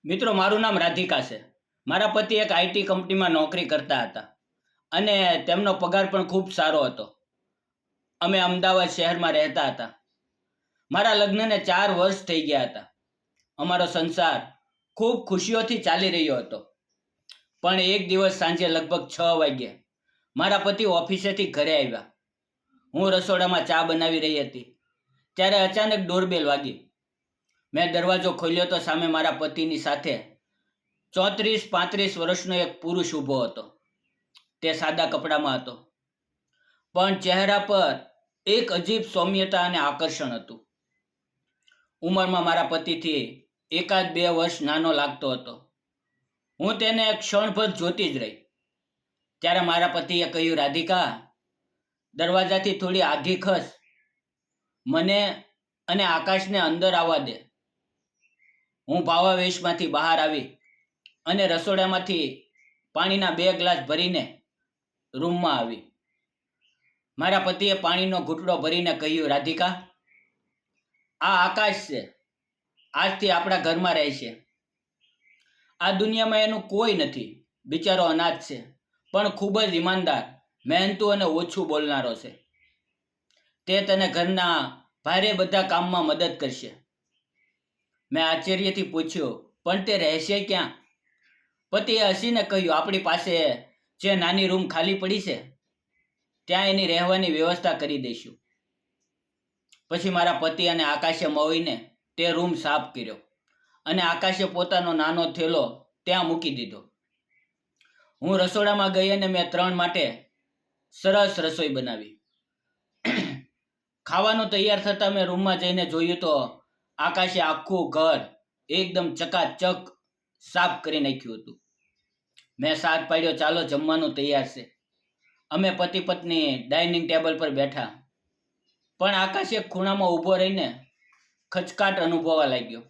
મિત્રો, મારું નામ રાધિકા છે. મારા પતિ એક આઈટી કંપનીમાં નોકરી કરતા હતા અને તેમનો પગાર પણ ખૂબ સારો હતો. અમે અમદાવાદ શહેરમાં રહેતા હતા. મારા લગ્નને 4 વર્ષ થઈ ગયા હતા. અમારો સંસાર ખૂબ ખુશીઓથી ચાલી રહ્યો હતો. પણ એક દિવસ સાંજે લગભગ 6 વાગ્યે મારા પતિ ઓફિસેથી ઘરે આવ્યા. હું રસોડામાં ચા બનાવી રહી હતી ત્યારે અચાનક ડોરબેલ વાગી. મેં દરવાજો ખોલ્યો તો સામે મારા પતિની સાથે 34-35 વર્ષનો એક પુરુષ ઊભો હતો. તે સાદા કપડામાં હતો, પણ ચહેરા પર એક અજીબ સૌમ્યતા અને આકર્ષણ હતું. ઉંમરમાં મારા પતિથી 1-2 વર્ષ નાનો લાગતો હતો. હું તેને ક્ષણભર જોતી જ રહી. ત્યારે મારા પતિએ કહ્યું, રાધિકા, દરવાજાથી થોડી આઘી ખસ. મને અને આકાશને અંદર આવવા દે. હું ભાવાવેશમાંથી બહાર આવી અને રસોડામાંથી પાણીના 2 ગ્લાસ ભરીને રૂમમાં આવી. મારા પતિએ પાણીનો ઘૂંટડો ભરીને કહ્યું, રાધિકા, આ આકાશ છે. આજથી આપણા ઘરમાં રહેશે. આ દુનિયામાં એનું કોઈ નથી. બિચારો અનાથ છે, પણ ખૂબ જ ઈમાનદાર, મહેનતુ અને ઓછું બોલનારો છે. તે તને ઘરના ભારે બધા કામમાં મદદ કરશે. મેં આશ્ચર્યથી પૂછ્યું, પણ તે રહેશે ક્યાં? પતિએ હસીને કહ્યું, આપણી પાસે જે નાની રૂમ ખાલી પડી છે ત્યાં એની રહેવાની વ્યવસ્થા કરી દઈશું. પછી મારા પતિ અને આકાશે મળીને તે રૂમ સાફ કર્યો અને આકાશે પોતાનો નાનો થેલો ત્યાં મૂકી દીધો. હું રસોડામાં ગઈ અને મેં 3 માટે સરસ રસોઈ બનાવી. ખાવાનું તૈયાર થતાં મેં રૂમમાં જઈને જોયું તો આકાશે આખું ઘર એકદમ ચકાચક સાફ કરી નાખ્યું હતું. મેં સાથ પાડ્યો, ચાલો જમવાનું તૈયાર છે. અમે પતિ પત્ની ડાઇનિંગ ટેબલ પર બેઠા, પણ આકાશ એક ખૂણામાં ઊભો રહીને ખચકાટ અનુભવવા લાગ્યો.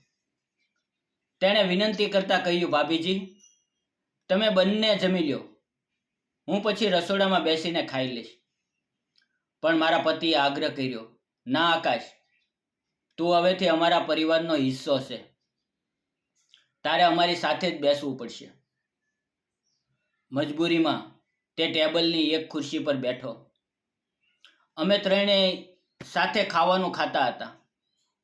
તેણે વિનંતી કરતાં કહ્યું, ભાભીજી, તમે બંને જમી લો. હું પછી રસોડામાં બેસીને ખાઈ લઈશ. પણ મારા પતિએ આગ્રહ કર્યો, ના આકાશ, તું હવેથી અમારા પરિવારનો હિસ્સો છે. તારે અમારી સાથે જ બેસવું પડશે. મજબૂરીમાં તે ટેબલની એક ખુરશી પર બેઠો. અમે ત્રણેય સાથે ખાવાનું ખાતા હતા.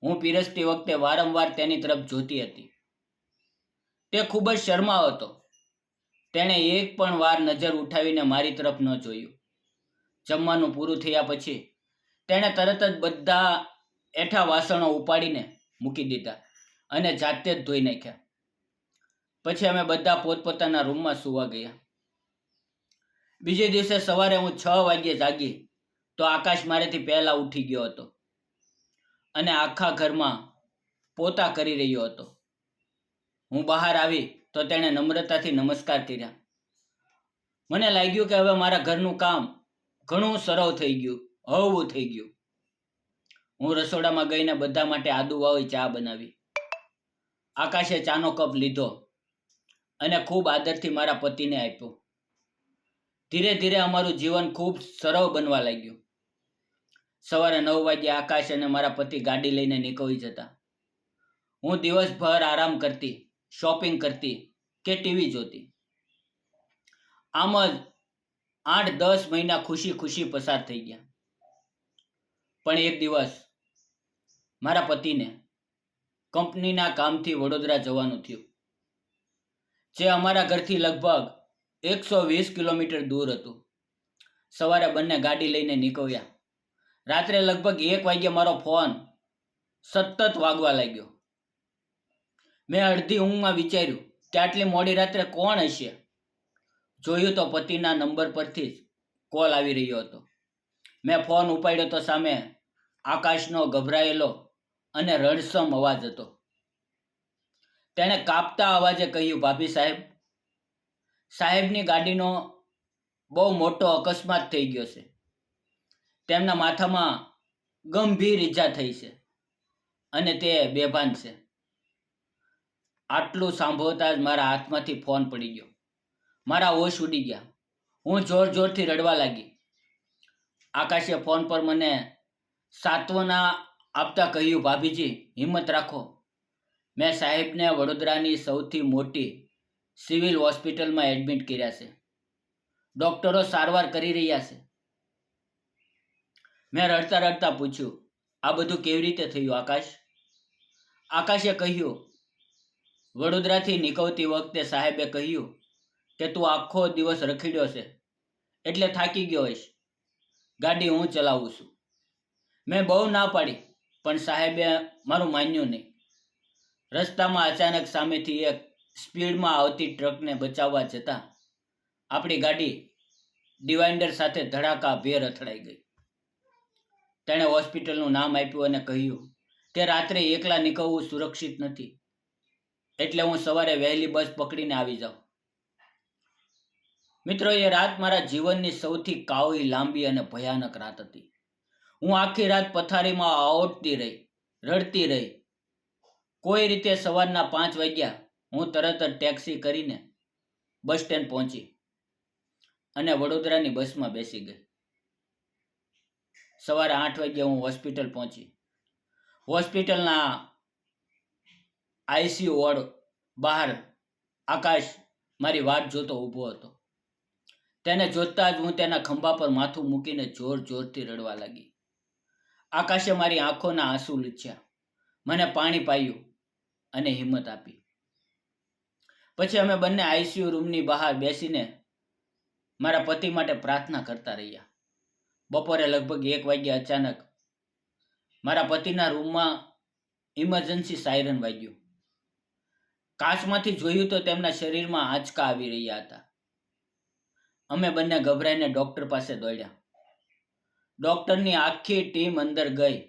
હું પીરસતી વખતે વારંવાર તેની તરફ જોતી હતી. તે ખૂબ જ શરમાળ હતો. તેણે એક પણ વાર નજર ઉઠાવીને મારી તરફ ન જોયું. જમવાનું પૂરું થયા પછી તેણે તરત જ બધા એઠા વાસણો ઉપાડીને મૂકી દીધા અને જાતે જ ધોઈ નાખ્યા. પછી અમે બધા પોતપોતાના રૂમમાં સૂવા ગયા. બીજે દિવસે સવારે હું 6 વાગ્યે જાગી તો આકાશ મારેથી પહેલા ઉઠી ગયો હતો અને આખા ઘરમાં પોતા કરી રહ્યો હતો. હું બહાર આવી તો તેણે નમ્રતાથી નમસ્કાર કર્યા. મને લાગ્યું કે હવે મારા ઘરનું કામ ઘણું સરળ થઈ ગયું, હળવું થઈ ગયું. હું રસોડામાં ગઈને બધા માટે આદુવાળી ચા બનાવી. આકાશે ચાનો કપ લીધો અને ખૂબ આદરથી મારા પતિને આપ્યો. ધીરે ધીરે અમારું જીવન ખૂબ સરળ બનવા લાગ્યું. સવારે 9 વાગ્યે આકાશ અને મારા પતિ ગાડી લઈને નીકળી જતા. હું દિવસભર આરામ કરતી, શોપિંગ કરતી કે ટીવી જોતી. આમ જ 8-10 મહિના ખુશી ખુશી પસાર થઈ ગયા. પણ એક દિવસ મારા પતિને કંપનીના કામથી વડોદરા જવાનું થયું, જે અમારા ઘરથી લગભગ 120 કિલોમીટર દૂર હતું. સવારે બંને ગાડી લઈને નીકળ્યા. રાત્રે લગભગ 1 વાગ્યે મારો ફોન સતત વાગવા લાગ્યો. મેં અડધી ઊંઘમાં વિચાર્યું કે આટલી મોડી રાત્રે કોણ હશે. જોયું તો પતિના નંબર પરથી જ કોલ આવી રહ્યો હતો. મેં ફોન ઉપાડ્યો તો સામે આકાશનો ગભરાયેલો અને રડસમ અવાજ હતો. તેણે કાપતા અવાજે કહ્યું, ભાભી સાહેબની ગાડીનો બહુ મોટો અકસ્માત થઈ ગયો છે. તેમના માથામાં ગંભીર ઈજા થઈ છે અને તે બેભાન છે. આટલું સાંભળતા જ મારા હાથમાંથી ફોન પડી ગયો. મારા હોશ ઉડી ગયા. હું જોર જોરથી રડવા લાગી. આકાશે ફોન પર મને સાંત્વના આપતા કહ્યું, ભાભીજી, હિંમત રાખો. મેં સાહેબને વડોદરાની સૌથી મોટી સિવિલ હોસ્પિટલમાં એડમિટ કર્યા છે. ડોક્ટરો સારવાર કરી રહ્યા છે. મેં રડતા રડતા પૂછ્યું, આ બધું કેવી રીતે થયું આકાશ? આકાશે કહ્યું, વડોદરાથી નીકળતી વખતે સાહેબે કહ્યું કે તું આખો દિવસ રખડ્યો છે એટલે થાકી ગયો હોઈશ. ગાડી હું ચલાવું છું. મેં બહુ ના પાડી પણ સાહેબે મારું માન્યું નહીં. રસ્તામાં અચાનક સામેથી એક સ્પીડમાં આવતી ટ્રકને બચાવવા જતાં આપણી ગાડી ડિવાઇડર સાથે ધડાકાભેર અથડાઈ ગઈ. તેણે હોસ્પિટલનું નામ આપ્યું અને કહ્યું કે રાત્રે એકલા નીકળવું સુરક્ષિત નથી, એટલે હું સવારે વહેલી બસ પકડીને આવી જાઉં. મિત્રો, એ રાત મારા જીવનની સૌથી કાળી, લાંબી અને ભયાનક રાત હતી. હું આખી રાત પથારીમાં આવડતી રહી, રડતી રહી. કોઈ રીતે સવારના 5 વાગ્યા હું તરત જ ટેક્સી કરીને બસ સ્ટેન્ડ પહોંચી અને વડોદરાની બસમાં બેસી ગઈ. સવારે 8 વાગ્યે હું હોસ્પિટલ પહોંચી. હોસ્પિટલના આઈસીયુ વોર્ડ બહાર આકાશ મારી વાટ જોતો ઊભો હતો. તેને જોતા જ હું તેના ખંભા પર માથું મૂકીને જોર જોરથી રડવા લાગી. આકાશે મારી આંખોના આંસુ લૂછ્યા, મને પાણી પાયું અને હિંમત આપી. પછી અમે બંને આઈસીયુ રૂમની બહાર બેસીને મારા પતિ માટે પ્રાર્થના કરતા રહ્યા. બપોરે લગભગ 1 વાગ્યે અચાનક મારા પતિના રૂમમાં ઇમરજન્સી સાયરન વાગ્યું. કાચમાંથી જોયું તો તેમના શરીરમાં આંચકા આવી રહ્યા હતા. અમે બંને ગભરાઈને ડૉક્ટર પાસે દોડ્યા. ડૉક્ટરની આખી ટીમ અંદર ગઈ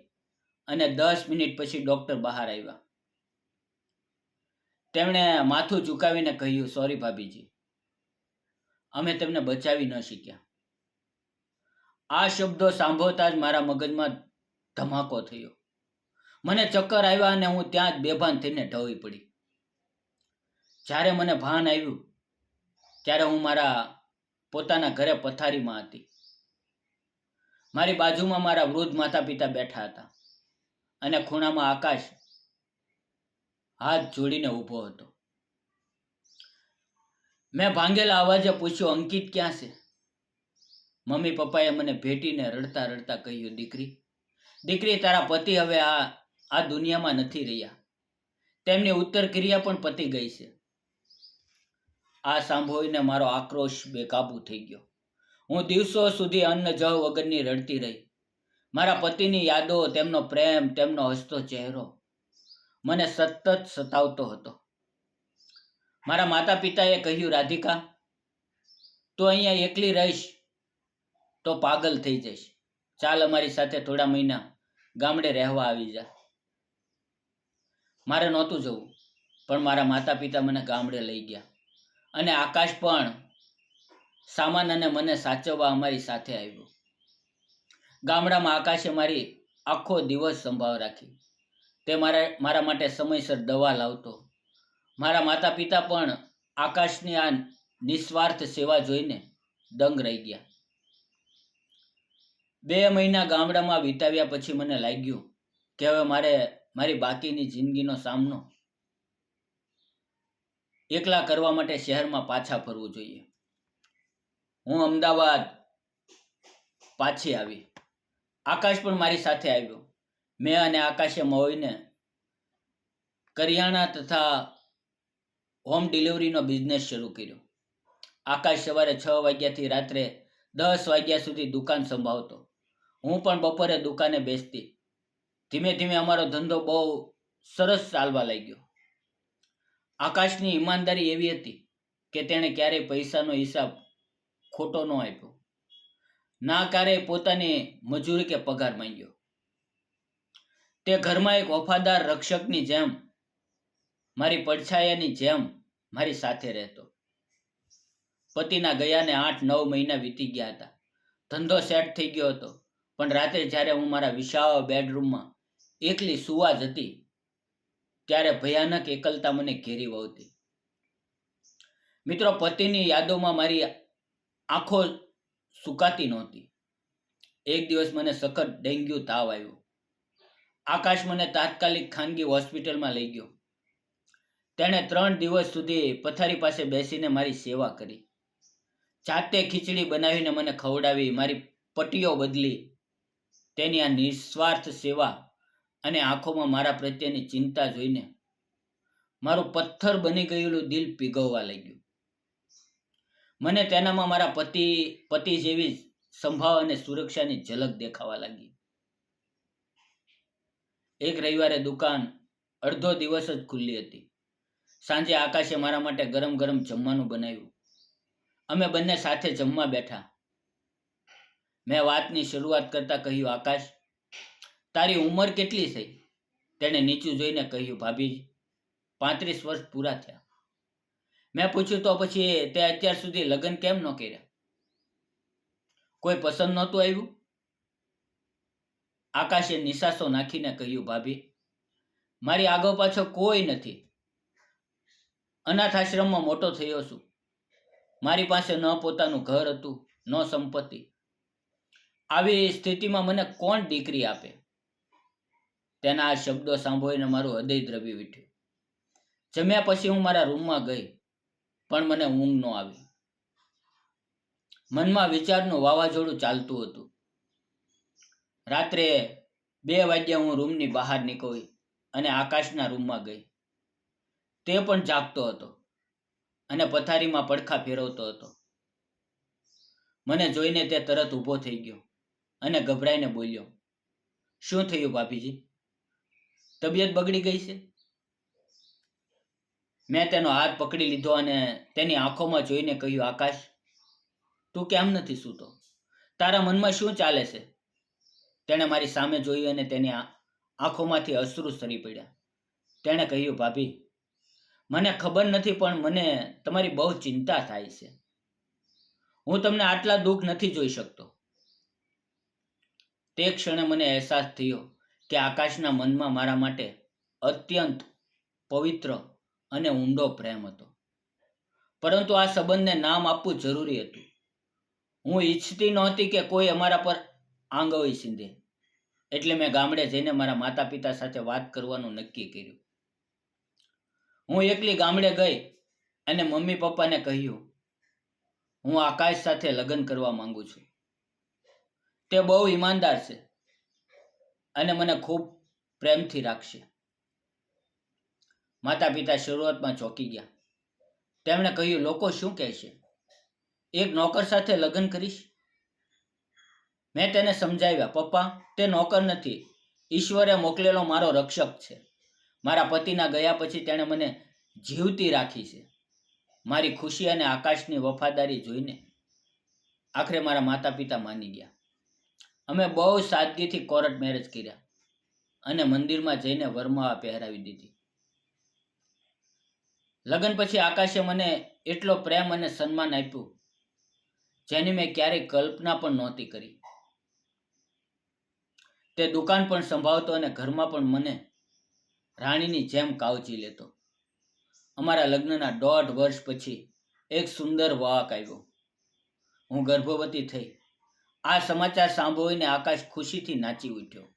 અને 10 મિનિટ પછી ડૉક્ટર બહાર આવ્યા. તેમણે માથું ઝુકાવીને કહ્યું, સોરી ભાભીજી, અમે તેમને બચાવી ન શક્યા. આ શબ્દો સાંભળતા જ મારા મગજમાં ધમાકો થયો. મને ચક્કર આવ્યા અને હું ત્યાં જ બેભાન થઈને ઢળી પડી. જ્યારે મને ભાન આવ્યું ત્યારે હું મારા પોતાના ઘરે પથારીમાં હતી. મારી બાજુમાં મારા વૃદ્ધ માતા પિતા બેઠા હતા અને ખૂણામાં આકાશ હાથ જોડીને ઊભો હતો. મેં ભાંગેલા અવાજે પૂછ્યું, અંકિત ક્યાં છે? મમ્મી પપ્પાએ મને ભેટીને રડતા રડતા કહ્યું, દીકરી, તારા પતિ હવે આ દુનિયામાં નથી રહ્યા. તેમની ઉત્તર ક્રિયા પણ પતી ગઈ છે. આ સાંભળીને મારો આક્રોશ બેકાબૂ થઈ ગયો. હું દિવસો સુધી અન્ન જળ વગરની રડતી રહી. મારા પતિની યાદો, તેમનો પ્રેમ, તેમનો હસતો ચહેરો મને સતત સતાવતો હતો. મારા માતા પિતાએ કહ્યું, રાધિકા, તું અહીંયા એકલી રહીશ તો પાગલ થઈ જઈશ. ચાલ અમારી સાથે થોડા મહિના ગામડે રહેવા આવી જા. મારે નહોતું જવું, પણ મારા માતા પિતા મને ગામડે લઈ ગયા અને આકાશ પણ સામાન અને મને સાચવવા અમારી સાથે આવ્યો. ગામડામાં આકાશે મારી આખો દિવસ સંભાળ રાખી. તે મારા માટે સમયસર દવા લાવતો. મારા માતા પિતા પણ આકાશની આ નિસ્વાર્થ સેવા જોઈને દંગ રહી ગયા. 2 મહિના ગામડામાં વિતાવ્યા પછી મને લાગ્યું કે હવે મારે મારી બાકીની જિંદગીનો સામનો એકલા કરવા માટે શહેરમાં પાછા ફરવું જોઈએ. હું અમદાવાદ પાછી આવી. આકાશ પણ મારી સાથે આવ્યો. મેં અને આકાશે મળીને કરિયાણા તથા હોમ ડિલિવરીનો બિઝનેસ શરૂ કર્યો. આકાશ સવારે 6 વાગ્યાથી રાત્રે 10 વાગ્યા સુધી દુકાન સંભાળતો. હું પણ બપોરે દુકાને બેસતી. ધીમે ધીમે અમારો ધંધો બહુ સરસ ચાલવા લાગ્યો. આકાશની ઈમાનદારી એવી હતી કે તેણે ક્યારેય પૈસાનો હિસાબ ખોટો ન આપ્યો, ના ક્યારેય પોતાની મજૂરી કે પગાર માંગ્યો. તે ઘરમાં એક વફાદાર રક્ષકની જેમ, મારી પડછાયાની જેમ મારી સાથે રહેતો. પતિના ગયાને 8-9 મહિના વીતી ગયા હતા. ધંધો સેટ થઈ ગયો હતો, પણ રાત્રે જ્યારે હું મારા વિશાળ બેડરૂમમાં એકલી સુવા જતી ત્યારે ભયાનક એકલતા મને ઘેરી વળતી. મિત્રો, પતિની યાદોમાં મારી આંખો સુકાતી નહોતી. એક દિવસ મને સખત ડેન્ગ્યુ તાવ આવ્યો. આકાશ મને તાત્કાલિક ખાનગી હોસ્પિટલમાં લઈ ગયો. તેણે 3 દિવસ સુધી પથારી પાસે બેસીને મારી સેવા કરી. જાતે ખીચડી બનાવીને મને ખવડાવી, મારી પટ્ટીઓ બદલી. તેની આ નિસ્વાર્થ સેવા અને આંખોમાં મારા પ્રત્યેની ચિંતા જોઈને મારું પથ્થર બની ગયેલું દિલ પીગળવા લાગ્યું. મને તેનામાં મારા પતિ જેવી સંભાવ અને સુરક્ષાની ઝલક દેખાવા લાગી. એક રવિવારે દુકાન અડધો દિવસ જ ખુલ્લી હતી. સાંજે આકાશે મારા માટે ગરમ ગરમ જમવાનું બનાવ્યું. અમે બંને સાથે જમવા બેઠા. મેં વાતની શરૂઆત કરતા કહ્યું, આકાશ, તારી ઉંમર કેટલી થઈ? તેણે નીચું જોઈને કહ્યું, ભાભી, 35 વર્ષ પૂરા થયા. મેં પૂછ્યું, તો પછી તે અત્યાર સુધી લગ્ન કેમ ન કર્યા? કોઈ પસંદ નહોતું આવ્યું? આકાશે નિસાસો નાખીને કહ્યું, ભાભી, મારી આગળ પાછળ કોઈ નથી. અનાથ આશ્રમમાં મોટો થયો છું. મારી પાસે ન પોતાનું ઘર હતું, ન સંપત્તિ. આવી સ્થિતિમાં મને કોણ દીકરી આપે? તેના આ શબ્દો સાંભળીને મારું હૃદય દ્રવી ઉઠ્યું. જમ્યા પછી હું મારા રૂમમાં ગઈ, પણ મને ઊંઘ ન આવી. મનમાં વિચારનું વાવાઝોડું ચાલતું હતું. રાત્રે 2 વાગ્યા હું રૂમની બહાર નીકળી અને આકાશના રૂમમાં ગઈ. તે પણ જાગતો હતો અને પથારીમાં પડખા ફેરવતો હતો. મને જોઈને તે તરત ઊભો થઈ ગયો અને ગભરાઈને બોલ્યો, શું થયું ભાભીજી? તબિયત બગડી ગઈ છે? મેં તેનો હાથ પકડી લીધો અને તેની આંખોમાં જોઈને કહ્યું, આકાશ, તું કેમ નથી સૂતો? તારા મનમાં શું ચાલે છે? તેણે મારી સામે જોયું અને તેની આંખોમાંથી અશ્રુ સરી પડ્યા. તેણે કહ્યું, ભાભી, મને ખબર નથી, પણ મને તમારી બહુ ચિંતા થાય છે. હું તમને આટલા દુઃખ નથી જોઈ શકતો. તે ક્ષણે મને અહેસાસ થયો કે આકાશના મનમાં મારા માટે અત્યંત પવિત્ર અને ઊંડો પ્રેમ હતો. પરંતુ આ સંબંધને નામ આપવું જરૂરી હતું. હું ઈચ્છતી નહોતી કે કોઈ અમારા પર આંગળી સીંધે. એટલે મેં ગામડે જઈને મારા માતા પિતા સાથે વાત કરવાનું નક્કી કર્યું. હું એકલી ગામડે ગઈ અને મમ્મી પપ્પાને કહ્યું, હું આકાશ સાથે લગ્ન કરવા માંગુ છું. તે બહુ ઈમાનદાર છે અને મને ખૂબ પ્રેમથી રાખશે. માતા પિતા શરૂઆતમાં ચોંકી ગયા. તેમણે કહ્યું, લોકો શું કહેશે? એક નોકર સાથે લગ્ન કરીશ? મેં તેને સમજાવ્યા, પપ્પા, તે નોકર નથી. ઈશ્વરે મોકલેલો મારો રક્ષક છે. મારા પતિના ગયા પછી તેણે મને જીવતી રાખી છે. મારી ખુશી અને આકાશની વફાદારી જોઈને આખરે મારા માતા પિતા માની ગયા. અમે બહુ સાદગીથી કોર્ટ મેરેજ કર્યા અને મંદિરમાં જઈને વરમાળા પહેરાવી દીધી. લગ્ન પછી આકાશે મને એટલો પ્રેમ અને સન્માન આપ્યું જેની મેં ક્યારેય કલ્પના પણ નહોતી કરી. તે દુકાન પણ સંભાળતો અને ઘરમાં પણ મને રાણીની જેમ કાળજી લેતો. અમારા લગ્નના 1.5 વર્ષ પછી એક સુંદર વાહક આવ્યો. હું ગર્ભવતી થઈ. આ સમાચાર સાંભળીને આકાશ ખુશીથી નાચી ઉઠ્યો.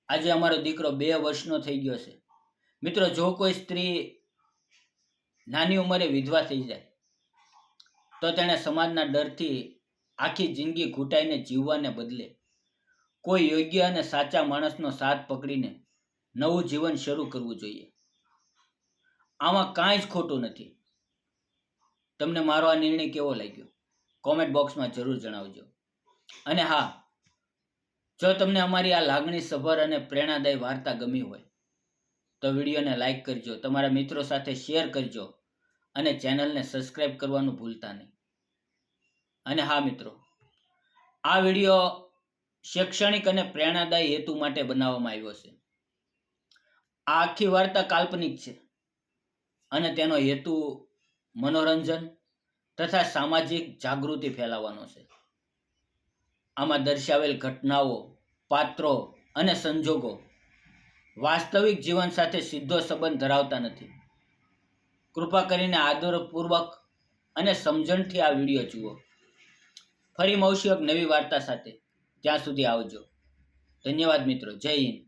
આજે અમારો દીકરો 2 વર્ષનો થઈ ગયો છે. મિત્રો, જો કોઈ સ્ત્રી નાની ઉંમરે વિધવા થઈ જાય તો તેણે સમાજના ડરથી આખી જિંદગી ઘૂંટાઈને જીવવાને બદલે કોઈ યોગ્ય અને સાચા માણસનો સાથ પકડીને નવું જીવન શરૂ કરવું જોઈએ. આમાં કાંઈ જ ખોટું નથી. તમને મારો આ નિર્ણય કેવો લાગ્યો? કોમેન્ટ બોક્સમાં જરૂર જણાવજો. અને હા, જો તમને અમારી આ લાગણીસભર અને પ્રેરણાદાયી વાર્તા ગમી હોય તો વિડીયોને લાઈક કરજો, તમારા મિત્રો સાથે શેર કરજો અને ચેનલને સબસ્ક્રાઈબ કરવાનું ભૂલતા નહીં. અને હા મિત્રો, આ વિડીયો શૈક્ષણિક અને પ્રેરણાદાયી હેતુ માટે બનાવવામાં આવ્યો છે. આ આખી વાર્તા કાલ્પનિક છે અને તેનો હેતુ મનોરંજન તથા સામાજિક જાગૃતિ ફેલાવવાનો છે. આમાં દર્શાવેલ ઘટનાઓ, પાત્રો અને સંજોગો વાસ્તવિક જીવન સાથે સીધો સંબંધ ધરાવતા નથી. કૃપા કરીને આદરપૂર્વક અને સમજણથી આ વિડીયો જુઓ. ફરી મળશું એક નવી વાર્તા સાથે. ત્યાં સુધી આવજો. ધન્યવાદ મિત્રો. જય હિન્દ.